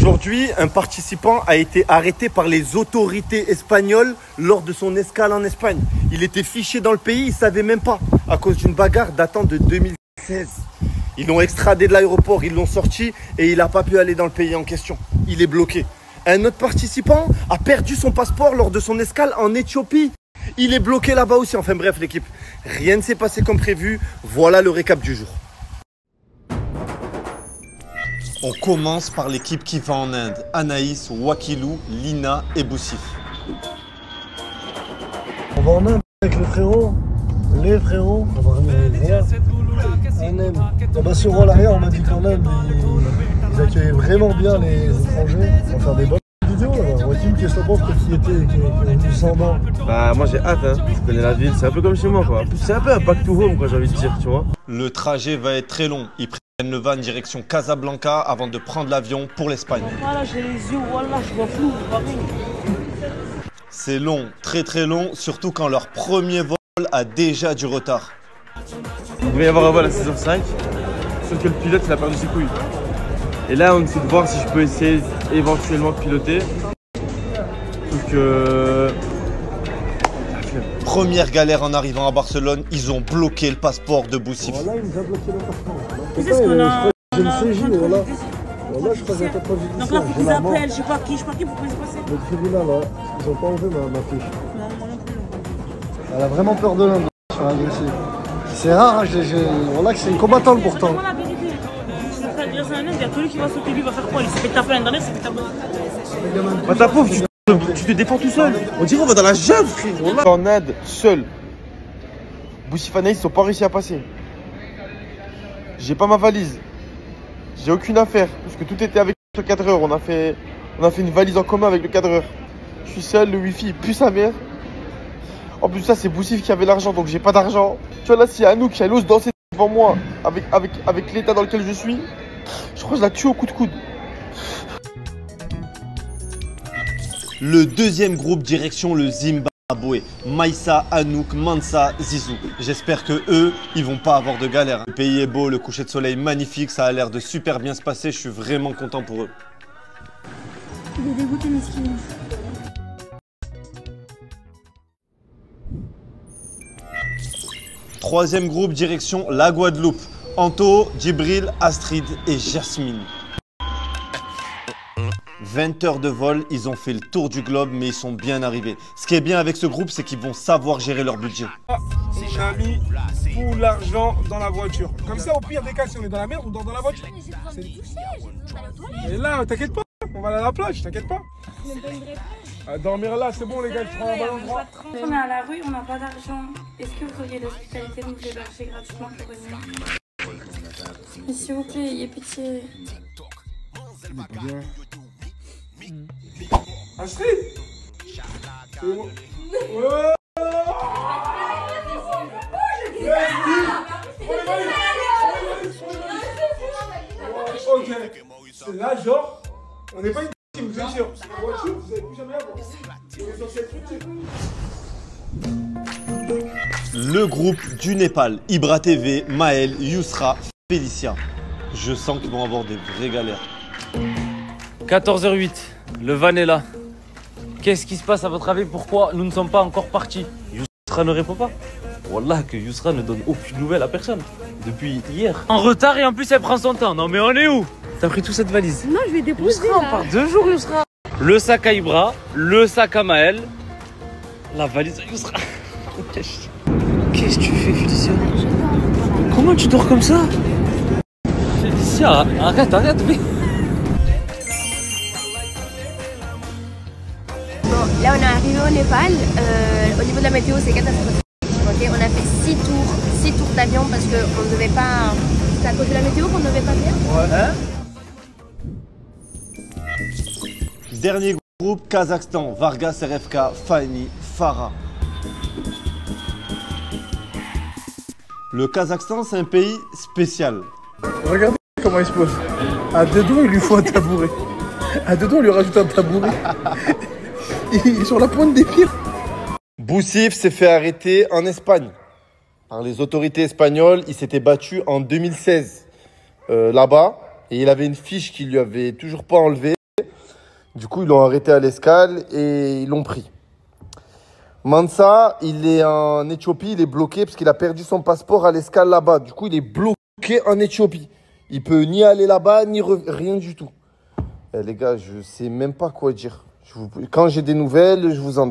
Aujourd'hui, un participant a été arrêté par les autorités espagnoles lors de son escale en Espagne. Il était fiché dans le pays, il ne savait même pas, à cause d'une bagarre datant de 2016. Ils l'ont extradé de l'aéroport, ils l'ont sorti et il n'a pas pu aller dans le pays en question. Il est bloqué. Un autre participant a perdu son passeport lors de son escale en Éthiopie. Il est bloqué là-bas aussi. Enfin bref, l'équipe, rien ne s'est passé comme prévu. Voilà le récap du jour. On commence par l'équipe qui va en Inde. Anaïs, Wakilou, Lina et Boussif. On va en Inde avec les frérots. On va revenir en Inde. Bah, sur Roll Arrière, on m'a dit qu'en Inde, ils accueillaient vraiment bien les étrangers. On va faire des bonnes vidéos là-bas. Wakim, qu'est-ce que tu penses que tu y étais, qui est venu sans dents? Bah moi j'ai hâte, hein. Je connais la ville, c'est un peu comme chez moi quoi. C'est un peu un back to home quoi, j'ai envie de dire, tu vois. Le trajet va être très long. Ils prennent le van direction Casablanca avant de prendre l'avion pour l'Espagne. Voilà, j'ai les yeux, voilà, je vois flou, C'est long, très très long, surtout quand leur premier vol a déjà du retard. Il devait y avoir un vol à 6h05, sauf que le pilote il a perdu ses couilles. Et là on essaie de voir si je peux essayer éventuellement de piloter. Sauf que... Première galère en arrivant à Barcelone, ils ont bloqué le passeport de Boussif. Voilà, il nous a bloqué le passeport. C'est ce qu'on a. J'ai le CJ, voilà. Voilà, je crois que j'ai pas de judiciaire. Donc là, faut qu'ils appellent, je sais pas qui pour que ça se passe. Le tribunal, là, ils ont pas enlevé ma fiche. Non, moi non plus. Elle a vraiment peur de l'Inde, je suis agressé. C'est rare, hein, voilà que c'est une combattante pourtant. C'est la vérité. Si le frère agresse un Inde, il y a que lui qui va sauter, lui va faire quoi? Il s'est fait taper l'année dernière, il s'est fait taper. Bah ta pauvre, tu te défends tout seul. On dirait on va dans la jungle frère. On est en Inde, seul. Boussif Anaïs, ils sont pas réussi à passer. J'ai pas ma valise. J'ai aucune affaire, parce que tout était avec le cadreur. On a fait une valise en commun avec le cadreur. Je suis seul, le wifi il pue sa mère. En plus ça c'est Boussif qui avait l'argent, donc j'ai pas d'argent. Tu vois là, si Anouk elle ose danser devant moi avec l'état dans lequel je suis, je crois que je la tue au coup de coude. Le deuxième groupe direction le Zimbabwe. Maïssa, Anouk, Mansa, Zizou. J'espère que eux, ils vont pas avoir de galère. Le pays est beau, le coucher de soleil magnifique, ça a l'air de super bien se passer. Je suis vraiment content pour eux. Il est dégoûté, mesquin. Troisième groupe direction la Guadeloupe. Anto, Djibril, Astrid et Jasmine. 20 heures de vol, ils ont fait le tour du globe, mais ils sont bien arrivés. Ce qui est bien avec ce groupe, c'est qu'ils vont savoir gérer leur budget. J'ai mis tout l'argent dans la voiture. Comme ça, au pire des cas, si on est dans la merde, on dort dans la voiture. Et là, t'inquiète pas, on va aller à la plage, t'inquiète pas. À dormir là, c'est bon les gars, je prends un ballon droit. On est à la rue, on n'a pas d'argent. Est-ce que vous auriez l'hospitalité de nous héberger gratuitement pour venir? Mais s'il vous plaît, ayez pitié. Astrid, c'est bon. Ouais. Ok, c'est là genre, on n'est pas une team, vous êtes sûr. La voiture, vous n'allez plus jamais avoir. On est censé être utile. Le groupe du Népal, Ibra TV, Maël, Yousra, Félicia. Je sens qu'ils vont avoir des vraies galères. 14h08, le van est là. Qu'est-ce qui se passe à votre avis? Pourquoi nous ne sommes pas encore partis? Yousra ne répond pas. Wallah que Yousra ne donne aucune nouvelle à personne. Depuis hier. En retard et en plus elle prend son temps. Non mais on est où? T'as pris toute cette valise? Non, je vais déposer. Yousra, on part 2 jours Yousra. Le sac à Ibra, le sac à Maël, la valise à Yousra. Qu'est-ce que tu fais Félicia? Comment tu dors comme ça? Félicia, arrête, mais... Là, on est arrivé au Népal. Au niveau de la météo, c'est catastrophique. Okay, on a fait 6 tours d'avion parce qu'on ne devait pas. C'est à cause de la météo qu'on ne devait pas venir. Ouais, hein? Dernier groupe, Kazakhstan, Vargas, RFK, Fani, Farah. Le Kazakhstan, c'est un pays spécial. Regardez comment il se pose. À deux doigts, il lui faut un tabouret. À deux doigts, il lui rajoute un tabouret. Il est sur la pointe des pieds. Boussif s'est fait arrêter en Espagne par les autorités espagnoles. Il s'était battu en 2016 là-bas et il avait une fiche qui lui avait toujours pas enlevée. Du coup, ils l'ont arrêté à l'escale et ils l'ont pris. Mansa, il est en Éthiopie, il est bloqué parce qu'il a perdu son passeport à l'escale là-bas. Du coup, il est bloqué en Éthiopie. Il peut ni aller là-bas, ni rien du tout. Les gars, je sais même pas quoi dire. Quand j'ai des nouvelles, je vous en donne.